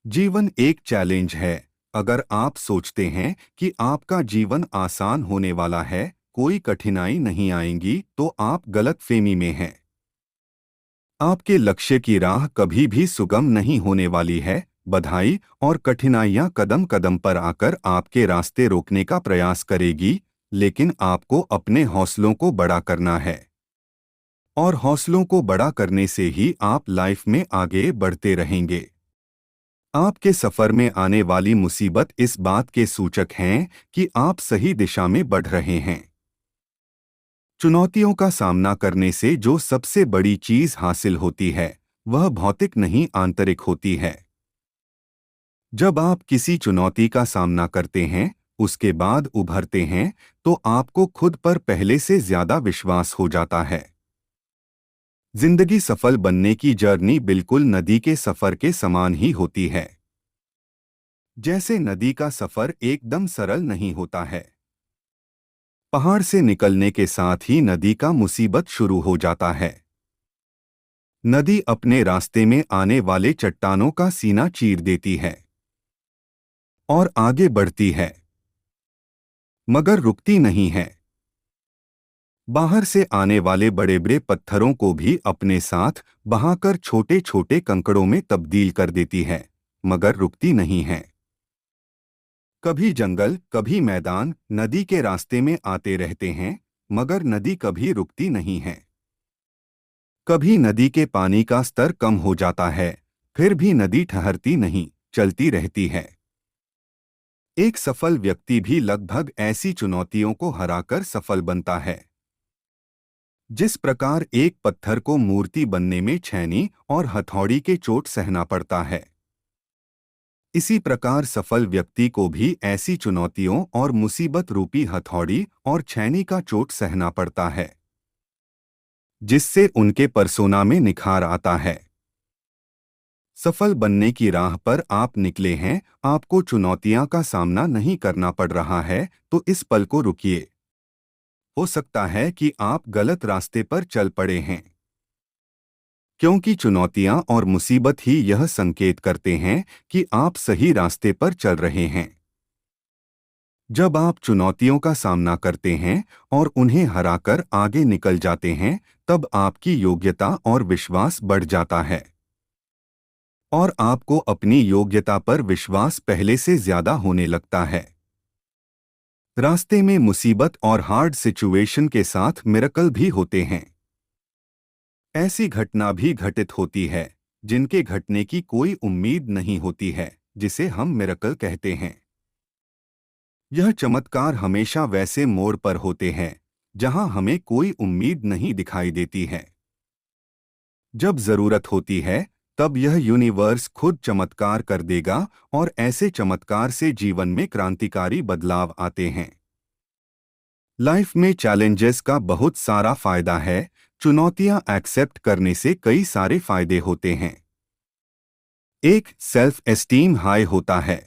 जीवन एक चैलेंज है। अगर आप सोचते हैं कि आपका जीवन आसान होने वाला है, कोई कठिनाई नहीं आएंगी, तो आप गलतफहमी में हैं। आपके लक्ष्य की राह कभी भी सुगम नहीं होने वाली है। बाधाएं और कठिनाइयां कदम कदम पर आकर आपके रास्ते रोकने का प्रयास करेगी, लेकिन आपको अपने हौसलों को बड़ा करना है। और हौसलों को बड़ा करने से ही आप लाइफ में आगे बढ़ते रहेंगे। आपके सफर में आने वाली मुसीबत इस बात के सूचक हैं कि आप सही दिशा में बढ़ रहे हैं। चुनौतियों का सामना करने से जो सबसे बड़ी चीज हासिल होती है, वह भौतिक नहीं आंतरिक होती है। जब आप किसी चुनौती का सामना करते हैं, उसके बाद उभरते हैं, तो आपको खुद पर पहले से ज्यादा विश्वास हो जाता है। जिंदगी सफल बनने की जर्नी बिल्कुल नदी के सफर के समान ही होती है। जैसे नदी का सफर एकदम सरल नहीं होता है। पहाड़ से निकलने के साथ ही नदी का मुसीबत शुरू हो जाता है। नदी अपने रास्ते में आने वाले चट्टानों का सीना चीर देती है और आगे बढ़ती है, मगर रुकती नहीं है। बाहर से आने वाले बड़े बड़े पत्थरों को भी अपने साथ बहाकर छोटे छोटे कंकड़ों में तब्दील कर देती है, मगर रुकती नहीं है। कभी जंगल, कभी मैदान नदी के रास्ते में आते रहते हैं, मगर नदी कभी रुकती नहीं है। कभी नदी के पानी का स्तर कम हो जाता है, फिर भी नदी ठहरती नहीं, चलती रहती है। एक सफल व्यक्ति भी लगभग ऐसी चुनौतियों को हराकर सफल बनता है। जिस प्रकार एक पत्थर को मूर्ति बनने में छेनी और हथौड़ी के चोट सहना पड़ता है, इसी प्रकार सफल व्यक्ति को भी ऐसी चुनौतियों और मुसीबत रूपी हथौड़ी और छेनी का चोट सहना पड़ता है, जिससे उनके पर्सोना में निखार आता है। सफल बनने की राह पर आप निकले हैं, आपको चुनौतियां का सामना नहीं करना पड़ रहा है, तो इस पल को रुकिए। हो सकता है कि आप गलत रास्ते पर चल पड़े हैं, क्योंकि चुनौतियां और मुसीबत ही यह संकेत करते हैं कि आप सही रास्ते पर चल रहे हैं। जब आप चुनौतियों का सामना करते हैं और उन्हें हराकर आगे निकल जाते हैं, तब आपकी योग्यता और विश्वास बढ़ जाता है और आपको अपनी योग्यता पर विश्वास पहले से ज्यादा होने लगता है। रास्ते में मुसीबत और हार्ड सिचुएशन के साथ मिरेकल भी होते हैं। ऐसी घटना भी घटित होती है जिनके घटने की कोई उम्मीद नहीं होती है, जिसे हम मिरेकल कहते हैं। यह चमत्कार हमेशा वैसे मोड़ पर होते हैं जहां हमें कोई उम्मीद नहीं दिखाई देती है। जब जरूरत होती है, तब यह यूनिवर्स खुद चमत्कार कर देगा और ऐसे चमत्कार से जीवन में क्रांतिकारी बदलाव आते हैं। लाइफ में चैलेंजेस का बहुत सारा फायदा है। चुनौतियां एक्सेप्ट करने से कई सारे फायदे होते हैं। एक, सेल्फ एस्टीम हाई होता है।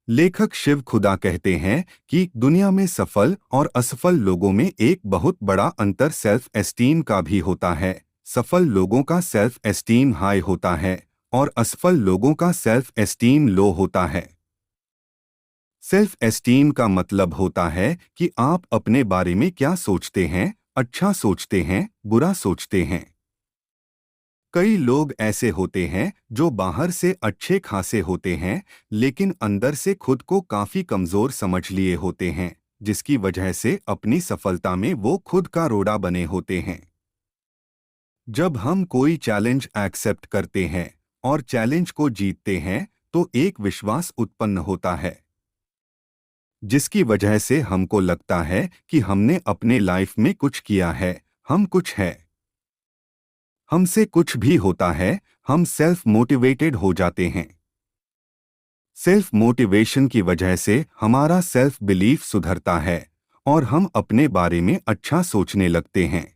लेखक शिव खुदा कहते हैं कि दुनिया में सफल और असफल लोगों में एक बहुत बड़ा अंतर सेल्फ एस्टीम का भी होता है। सफल लोगों का सेल्फ एस्टीम हाई होता है और असफल लोगों का सेल्फ एस्टीम लो होता है। सेल्फ एस्टीम का मतलब होता है कि आप अपने बारे में क्या सोचते हैं, अच्छा सोचते हैं, बुरा सोचते हैं। कई लोग ऐसे होते हैं जो बाहर से अच्छे खासे होते हैं, लेकिन अंदर से खुद को काफी कमजोर समझ लिए होते हैं, जिसकी वजह से अपनी सफलता में वो खुद का रोड़ा बने होते हैं। जब हम कोई चैलेंज एक्सेप्ट करते हैं और चैलेंज को जीतते हैं, तो एक विश्वास उत्पन्न होता है, जिसकी वजह से हमको लगता है कि हमने अपने लाइफ में कुछ किया है, हम कुछ है। हमसे कुछ भी होता है, हम सेल्फ मोटिवेटेड हो जाते हैं। सेल्फ मोटिवेशन की वजह से हमारा सेल्फ बिलीफ सुधरता है और हम अपने बारे में अच्छा सोचने लगते हैं,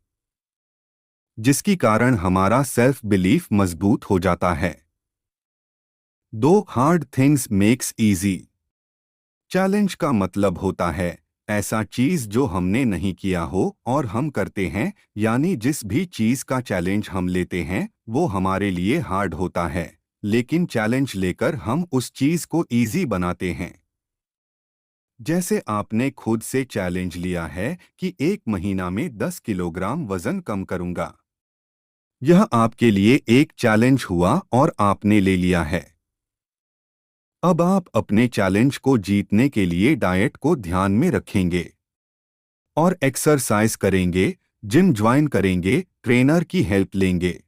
जिसकी कारण हमारा सेल्फ बिलीफ मजबूत हो जाता है। दो, hard things makes easy. Challenge का मतलब होता है ऐसा चीज जो हमने नहीं किया हो और हम करते हैं, यानी जिस भी चीज का चैलेंज हम लेते हैं वो हमारे लिए हार्ड होता है, लेकिन चैलेंज लेकर हम उस चीज को इजी बनाते हैं। जैसे आपने खुद से चैलेंज लिया है कि 1 महीना में 10 किलोग्राम वजन कम करूंगा। यह आपके लिए एक चैलेंज हुआ और आपने ले लिया है। अब आप अपने चैलेंज को जीतने के लिए डाइट को ध्यान में रखेंगे और एक्सरसाइज करेंगे, जिम ज्वाइन करेंगे, ट्रेनर की हेल्प लेंगे।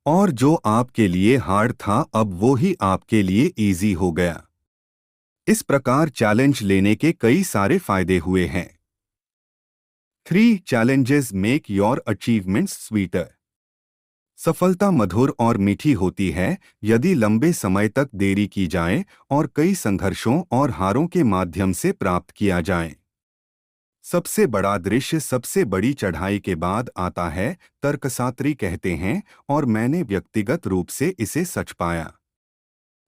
और जो आपके लिए हार्ड था अब वो ही आपके लिए इजी हो गया। इस प्रकार चैलेंज लेने के कई सारे फायदे हुए हैं। 3 challenges make your achievements sweeter. सफलता मधुर और मीठी होती है यदि लंबे समय तक देरी की जाए और कई संघर्षों और हारों के माध्यम से प्राप्त किया जाए। सबसे बड़ा दृश्य सबसे बड़ी चढ़ाई के बाद आता है, तर्कशास्त्री कहते हैं, और मैंने व्यक्तिगत रूप से इसे सच पाया।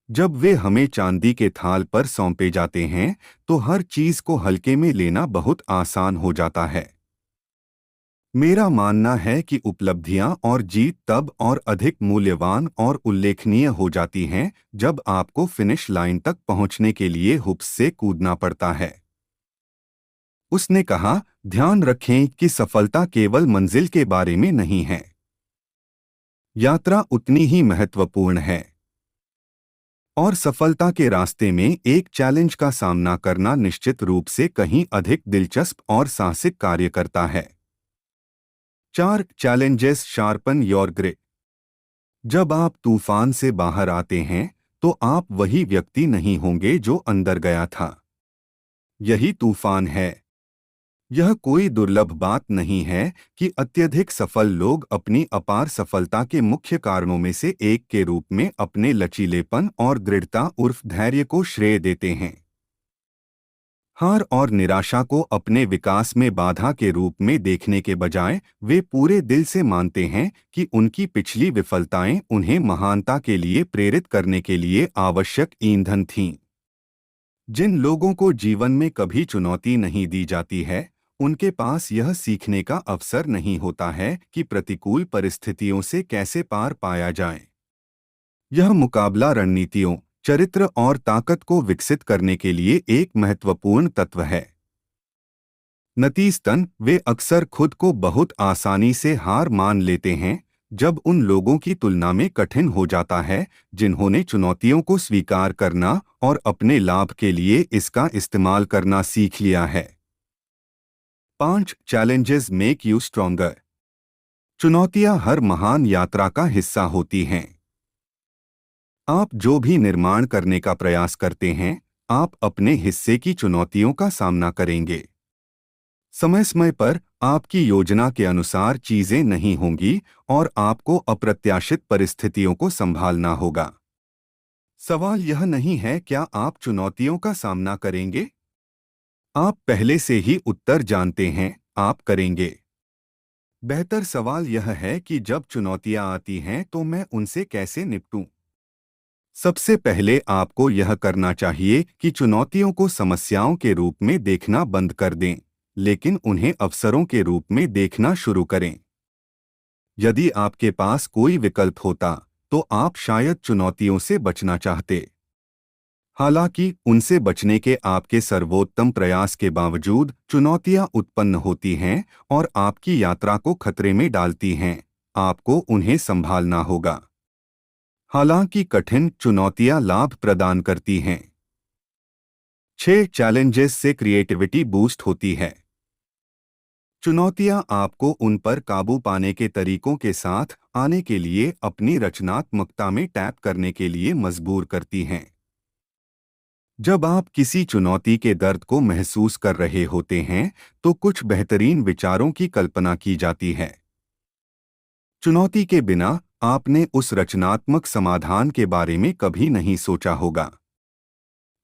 जब वे हमें चांदी के थाल पर सौंपे जाते हैं तो हर चीज को हल्के में लेना बहुत आसान हो जाता है। मेरा मानना है कि उपलब्धियां और जीत तब और अधिक मूल्यवान और उल्लेखनीय हो जाती हैं जब आपको फिनिश लाइन तक पहुंचने के लिए हुप्स से कूदना पड़ता है। उसने कहा, ध्यान रखें कि सफलता केवल मंजिल के बारे में नहीं है। यात्रा उतनी ही महत्वपूर्ण है। और सफलता के रास्ते में एक चैलेंज का सामना करना निश्चित रूप से कहीं अधिक दिलचस्प और साहसिक कार्य करता है। 4 चैलेंजेस शार्पन योर ग्रिट। जब आप तूफान से बाहर आते हैं तो आप वही व्यक्ति नहीं होंगे जो अंदर गया था। यही तूफान है। यह कोई दुर्लभ बात नहीं है कि अत्यधिक सफल लोग अपनी अपार सफलता के मुख्य कारणों में से एक के रूप में अपने लचीलेपन और दृढ़ता उर्फ धैर्य को श्रेय देते हैं। हार और निराशा को अपने विकास में बाधा के रूप में देखने के बजाय वे पूरे दिल से मानते हैं कि उनकी पिछली विफलताएं उन्हें महानता के लिए प्रेरित करने के लिए आवश्यक ईंधन थीं। जिन लोगों को जीवन में कभी चुनौती नहीं दी जाती है, उनके पास यह सीखने का अवसर नहीं होता है कि प्रतिकूल परिस्थितियों से कैसे पार पाया जाए। यह मुकाबला रणनीतियों, चरित्र और ताकत को विकसित करने के लिए एक महत्वपूर्ण तत्व है। नतीजतन वे अक्सर खुद को बहुत आसानी से हार मान लेते हैं जब उन लोगों की तुलना में कठिन हो जाता है जिन्होंने चुनौतियों को स्वीकार करना और अपने लाभ के लिए इसका इस्तेमाल करना सीख लिया है। 5 चैलेंजेस मेक यू स्ट्रॉन्गर। चुनौतियां हर महान यात्रा का हिस्सा होती हैं। आप जो भी निर्माण करने का प्रयास करते हैं, आप अपने हिस्से की चुनौतियों का सामना करेंगे। समय समय पर आपकी योजना के अनुसार चीजें नहीं होंगी और आपको अप्रत्याशित परिस्थितियों को संभालना होगा। सवाल यह नहीं है क्या आप चुनौतियों का सामना करेंगे। आप पहले से ही उत्तर जानते हैं, आप करेंगे। बेहतर सवाल यह है कि जब चुनौतियां आती हैं तो मैं उनसे कैसे निपटूं। सबसे पहले आपको यह करना चाहिए कि चुनौतियों को समस्याओं के रूप में देखना बंद कर दें, लेकिन उन्हें अवसरों के रूप में देखना शुरू करें। यदि आपके पास कोई विकल्प होता तो आप शायद चुनौतियों से बचना चाहते। हालांकि उनसे बचने के आपके सर्वोत्तम प्रयास के बावजूद चुनौतियां उत्पन्न होती हैं और आपकी यात्रा को खतरे में डालती हैं, आपको उन्हें संभालना होगा। हालांकि कठिन चुनौतियां लाभ प्रदान करती हैं। 6 चैलेंजेस से क्रिएटिविटी बूस्ट होती है। चुनौतियां आपको उन पर काबू पाने के तरीकों के साथ आने के लिए अपनी रचनात्मकता में टैप करने के लिए मजबूर करती हैं। जब आप किसी चुनौती के दर्द को महसूस कर रहे होते हैं तो कुछ बेहतरीन विचारों की कल्पना की जाती है। चुनौती के बिना आपने उस रचनात्मक समाधान के बारे में कभी नहीं सोचा होगा।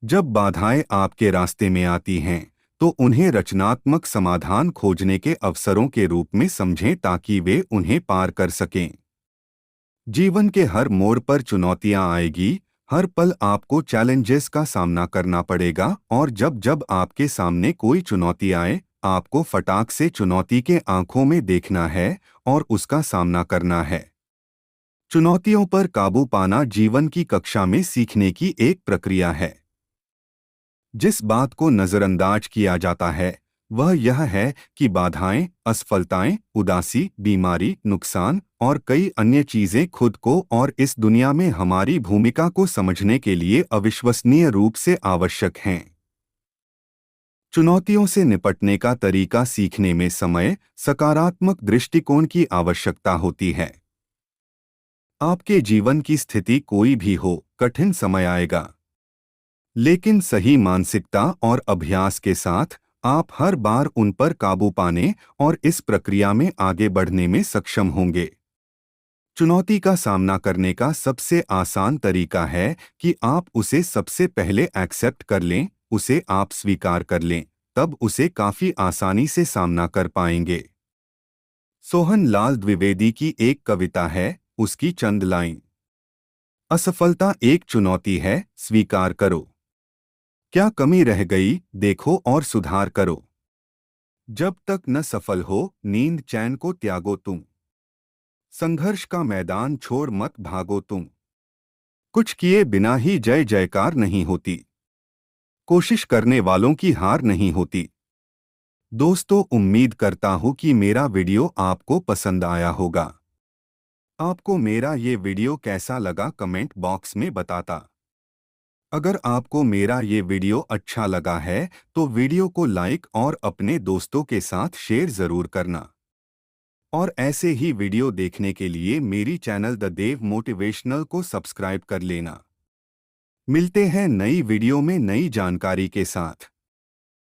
जब बाधाएं आपके रास्ते में आती हैं तो उन्हें रचनात्मक समाधान खोजने के अवसरों के रूप में समझें ताकि वे उन्हें पार कर सकें। जीवन के हर मोड़ पर चुनौतियां आएगी, हर पल आपको चैलेंजेस का सामना करना पड़ेगा और जब जब आपके सामने कोई चुनौती आए, आपको फटाक से चुनौती के आंखों में देखना है और उसका सामना करना है। चुनौतियों पर काबू पाना जीवन की कक्षा में सीखने की एक प्रक्रिया है। जिस बात को नजरअंदाज किया जाता है वह यह है कि बाधाएं, असफलताएं, उदासी, बीमारी, नुकसान और कई अन्य चीजें खुद को और इस दुनिया में हमारी भूमिका को समझने के लिए अविश्वसनीय रूप से आवश्यक हैं। चुनौतियों से निपटने का तरीका सीखने में समय, सकारात्मक दृष्टिकोण की आवश्यकता होती है। आपके जीवन की स्थिति कोई भी हो, कठिन समय आएगा, लेकिन सही मानसिकता और अभ्यास के साथ आप हर बार उन पर काबू पाने और इस प्रक्रिया में आगे बढ़ने में सक्षम होंगे। चुनौती का सामना करने का सबसे आसान तरीका है कि आप उसे सबसे पहले एक्सेप्ट कर लें, उसे आप स्वीकार कर लें, तब उसे काफी आसानी से सामना कर पाएंगे। सोहन लाल द्विवेदी की एक कविता है, उसकी चंद लाइन। असफलता एक चुनौती है, स्वीकार करो। क्या कमी रह गई, देखो और सुधार करो। जब तक न सफल हो, नींद चैन को त्यागो तुम। संघर्ष का मैदान छोड़ मत भागो तुम। कुछ किए बिना ही जय जयकार नहीं होती। कोशिश करने वालों की हार नहीं होती। दोस्तों, उम्मीद करता हूँ कि मेरा वीडियो आपको पसंद आया होगा। आपको मेरा ये वीडियो कैसा लगा कमेंट बॉक्स में बताता। अगर आपको मेरा ये वीडियो अच्छा लगा है तो वीडियो को लाइक और अपने दोस्तों के साथ शेयर ज़रूर करना। और ऐसे ही वीडियो देखने के लिए मेरी चैनल द देव मोटिवेशनल को सब्सक्राइब कर लेना। मिलते हैं नई वीडियो में नई जानकारी के साथ।